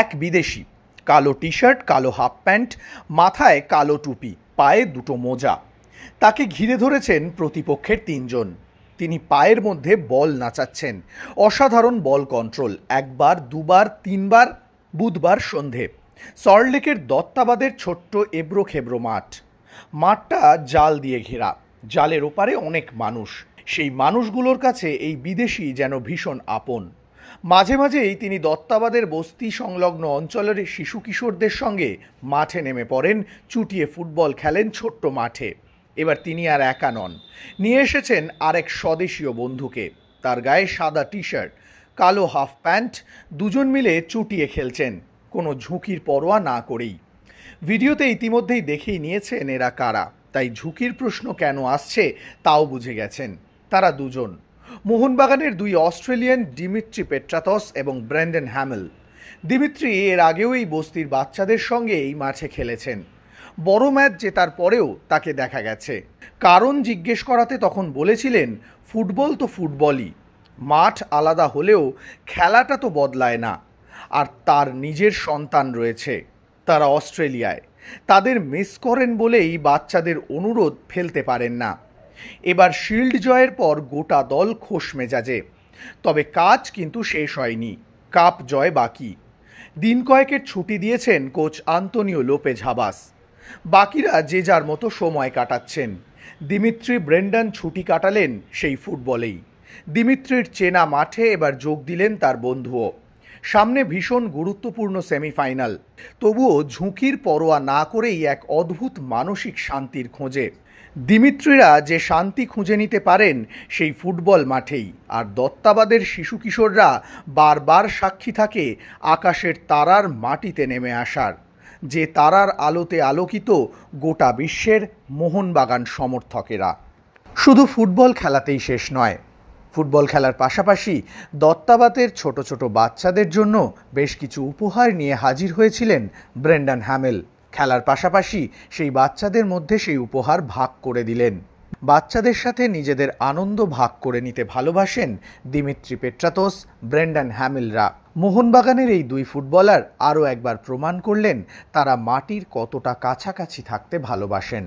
এক বিদেশি, কালো টি শার্ট, কালো হাফ প্যান্ট, মাথায় কালো টুপি, পায়ে দুটো মোজা। তাকে ঘিরে ধরেছেন প্রতিপক্ষের তিনজন। তিনি পায়ের মধ্যে বল নাচাচ্ছেন। অসাধারণ বল কন্ট্রোল। একবার, দুবার, তিনবার। বুধবার সন্ধে সল্টলেকের দত্তাবাদের ছোট্ট এবড়ো খেবড়ো মাঠটা জাল দিয়ে ঘেরা। জালের ওপারে অনেক মানুষ। সেই মানুষগুলোর কাছে এই বিদেশি যেন ভীষণ আপন। মাঝে মাঝেই তিনি দত্তাবাদের বস্তি সংলগ্ন অঞ্চলের শিশু কিশোরদের সঙ্গে মাঠে নেমে পড়েন, চুটিয়ে ফুটবল খেলেন ছোট্ট মাঠে। এবার তিনি আর একা নন, নিয়ে এসেছেন আরেক স্বদেশীয় বন্ধুকে। তার গায়ে সাদা টি শার্ট, কালো হাফ প্যান্ট। দুজন মিলে চুটিয়ে খেলছেন, কোনো ঝুঁকির পরোয়া না করেই। ভিডিওতে ইতিমধ্যেই দেখেই নিয়েছেন এরা কারা, তাই ঝুঁকির প্রশ্ন কেন আসছে তাও বুঝে গেছেন। তারা দুজন মোহনবাগানের দুই অস্ট্রেলিয়ান, দিমিত্রি পেট্রাতস এবং ব্রেন্ডন হ্যামেল। দিমিত্রি এর আগেও এই বস্তির বাচ্চাদের সঙ্গে এই মাঠে খেলেছেন। বড় ম্যাচ জেতার পরেও তাকে দেখা গেছে। কারণ জিজ্ঞেস করাতে তখন বলেছিলেন, ফুটবল তো ফুটবলই, মাঠ আলাদা হলেও খেলাটা তো বদলায় না। আর তার নিজের সন্তান রয়েছে, তারা অস্ট্রেলিয়ায়। তাদের মিস করেন বলেই বাচ্চাদের অনুরোধ ফেলতে পারেন না। এবার শিল্ড জয়ের পর গোটা দল খোশ মেজাজে। তবে কাজ কিন্তু শেষ হয়নি, কাপ জয় বাকি। দিন কয়েকের ছুটি দিয়েছেন কোচ আন্তোনিও লোপেজ হাবাস। বাকিরা যে যার মতো সময় কাটাচ্ছেন। দিমিত্রি, ব্রেন্ডন ছুটি কাটালেন সেই ফুটবলেই। দিমিত্রির চেনা মাঠে এবার যোগ দিলেন তার বন্ধুও। সামনে ভীষণ গুরুত্বপূর্ণ সেমিফাইনাল। তবুও ঝুঁকির পরোয়া না করেই এক অদ্ভুত মানসিক শান্তির খোঁজে। দিমিত্রিরা যে শান্তি খুঁজে নিতে পারেন সেই ফুটবল মাঠেই। আর দত্তাবাদের শিশু কিশোররা বারবার সাক্ষী থাকে আকাশের তারার মাটিতে নেমে আসার, যে তারার আলোতে আলোকিত গোটা বিশ্বের মোহনবাগান সমর্থকেরা। শুধু ফুটবল খেলাতেই শেষ নয়, ফুটবল খেলার পাশাপাশি দত্তাবাদের ছোট ছোট বাচ্চাদের জন্য বেশ কিছু উপহার নিয়ে হাজির হয়েছিলেন ব্রেন্ডন হ্যামেল। খেলার পাশাপাশি সেই বাচ্চাদের মধ্যে সেই উপহার ভাগ করে দিলেন। বাচ্চাদের সাথে নিজেদের আনন্দ ভাগ করে নিতে ভালোবাসেন দিমিত্রি পেট্রাতস, ব্রেন্ডন হ্যামেলরা। মোহনবাগানের এই দুই ফুটবলার আরও একবার প্রমাণ করলেন তারা মাটির কতটা কাছাকাছি থাকতে ভালোবাসেন।